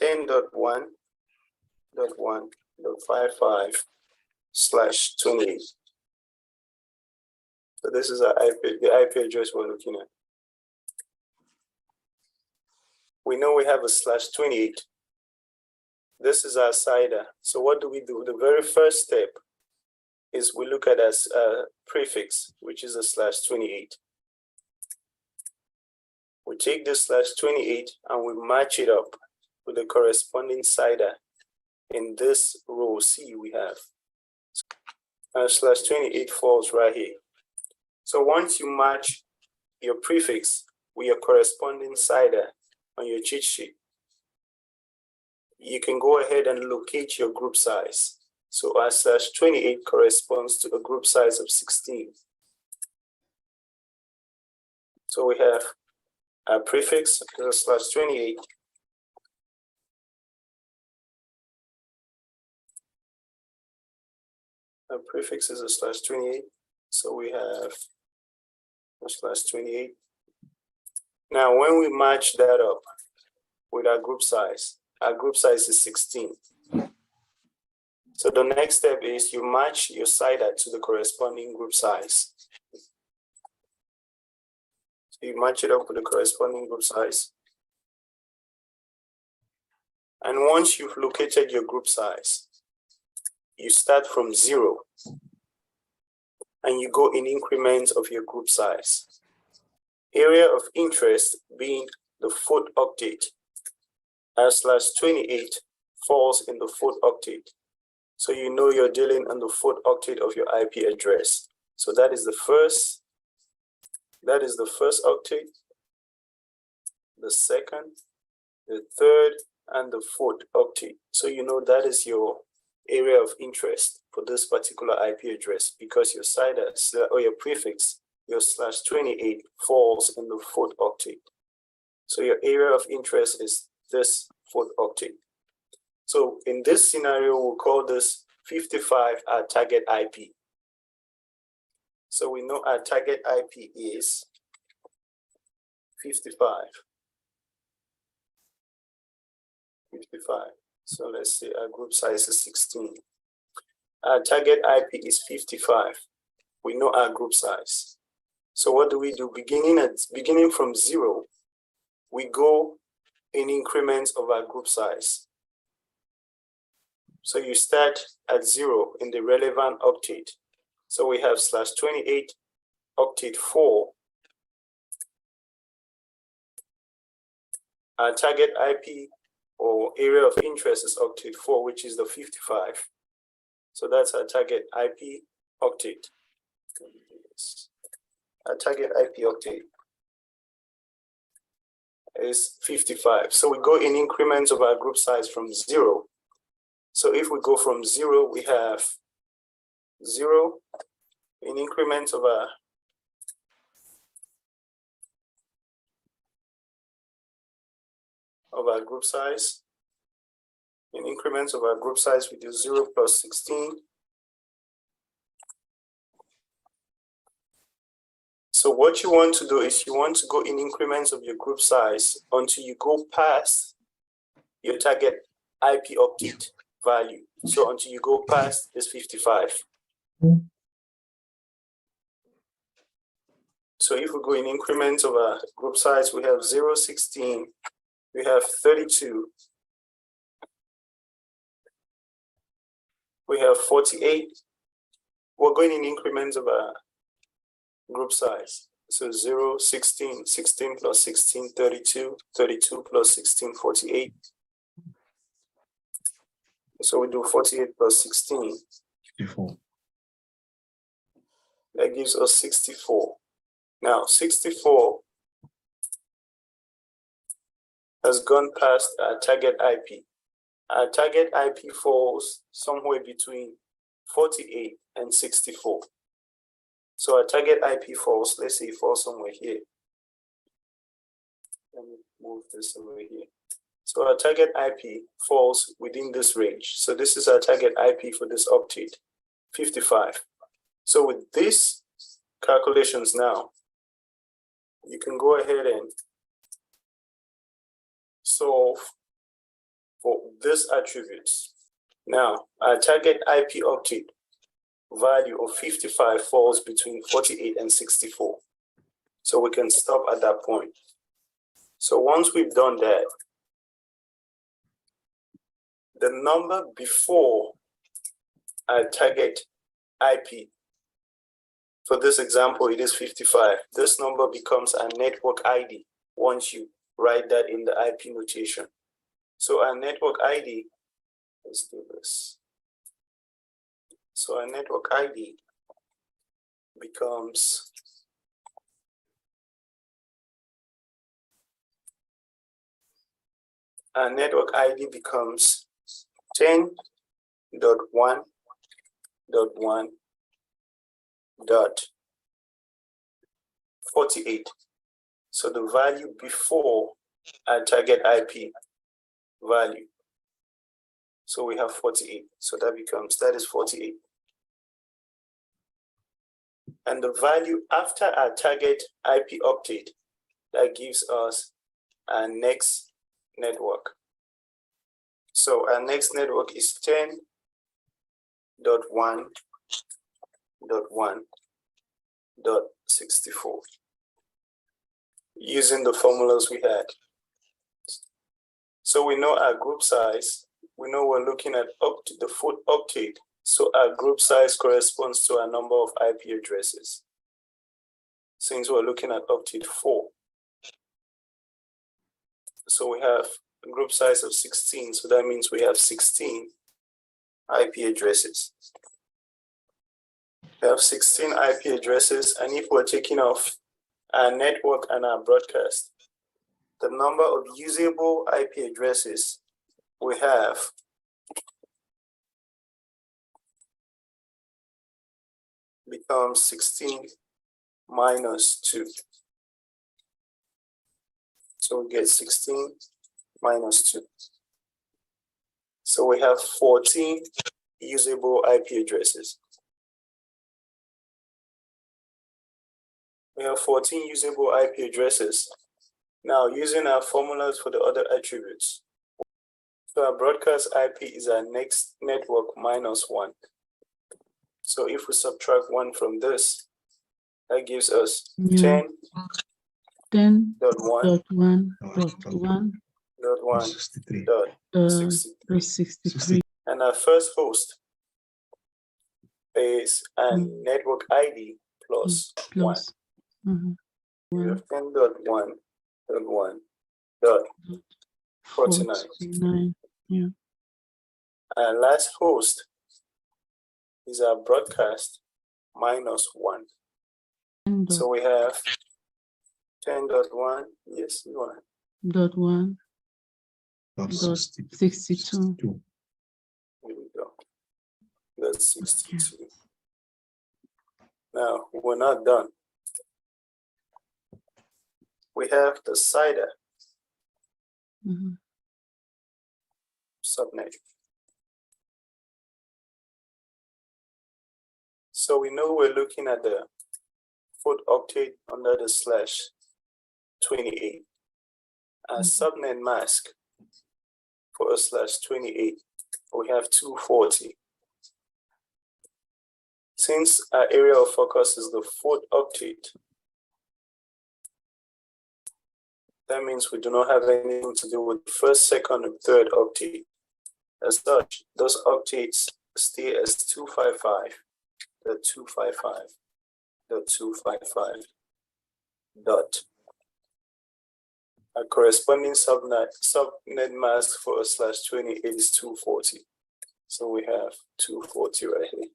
10.1.1.55/28. So this is our the IP address we're looking at. We know we have a /28. This is our CIDR. So what do? The very first step is we look at as a prefix, which is a /28. We take this /28 and we match it up with the corresponding CIDR in this row C we have. And /28 falls right here. So once you match your prefix with your corresponding CIDR on your cheat sheet, you can go ahead and locate your group size. So our /28 corresponds to a group size of 16. So we have our prefix is a /28. Our prefix is a /28. So we have a /28. Now, when we match that up with our group size is 16. So the next step is you match your CIDR to the corresponding group size. So you match it up with the corresponding group size. And once you've located your group size, you start from 0 and you go in increments of your group size. Area of interest being the 4th octet. Our /28 falls in the 4th octet. So you know you're dealing on the 4th octet of your IP address. So that is the first octet, the 2nd, the 3rd, and the 4th octet. So you know that is your area of interest for this particular IP address because your CIDR or your prefix, your /28 falls in the 4th octet. So your area of interest is this 4th octet. So in this scenario, we'll call this 55 our target IP. So we know our target IP is 55. So let's say our group size is 16. Our target IP is 55. We know our group size. So what do? Beginning from 0, we go in increments of our group size. So you start at 0 in the relevant octet. So we have /28 octet 4. Our target IP or area of interest is octet 4, which is the 55. So that's our target IP octet. Our target IP octet is 55. So we go in increments of our group size from 0. So if we go from 0, we have 0 in increments of our group size. In increments of our group size, we do 0 plus 16. So what you want to do is you want to go in increments of your group size until you go past your target IP octet value. So until you go past this 55. So if we go in increments of our group size, we have 0, 16, we have 32, we have 48. We're going in increments of our group size. So 0, 16, 16 plus 16, 32, 32 plus 16, 48. So we do 48 plus 16. 64. That gives us 64. Now, 64 has gone past our target IP. Our target IP falls somewhere between 48 and 64. So our target IP falls, let's say it falls somewhere here. Let me move this over here. So our target IP falls within this range. So this is our target IP for this octet, 55. So with these calculations now, you can go ahead and solve for this attributes. Now, our target IP octet value of 55 falls between 48 and 64. So we can stop at that point. So once we've done that, the number before our target IP, for this example, it is 55. This number becomes a network ID once you write that in the IP notation. So our network ID, let's do this. So our network ID becomes our network ID becomes 10.1.1.48. So the value before our target IP value. So we have 48. So that is 48. And the value after our target IP octet, that gives us our next network. So our next network is 10.1.1.64 using the formulas we had. So we know our group size. We know we're looking at the foot octet. So our group size corresponds to a number of IP addresses. Since we're looking at octet 4. So we have a group size of 16. So that means we have 16 IP addresses. We have 16 IP addresses. And if we're taking off our network and our broadcast, the number of usable IP addresses we have becomes 16 minus 2. So we get 16 minus 2. So we have 14 usable IP addresses. We have 14 usable IP addresses. Now, using our formulas for the other attributes. So our broadcast IP is our next network minus 1. So if we subtract 1 from this, that gives us 10.1.1.1.63. And our first host is a network ID plus 1. We have 10.1.1.49. Yeah. Our last host is our broadcast minus 1. So we have 10.1, yes, you are. .1. .62. Here we go. That's 62. Now, we're not done. We have the CIDR subnet. So we know we're looking at the foot octet under the /28. Our subnet mask for a /28, we have 240. Since our area of focus is the foot octet, that means we do not have anything to do with the first, second, and third octet. As such, those octets stay as 255.255.255. A corresponding subnet mask for a /28 is 240. So we have 240 right here.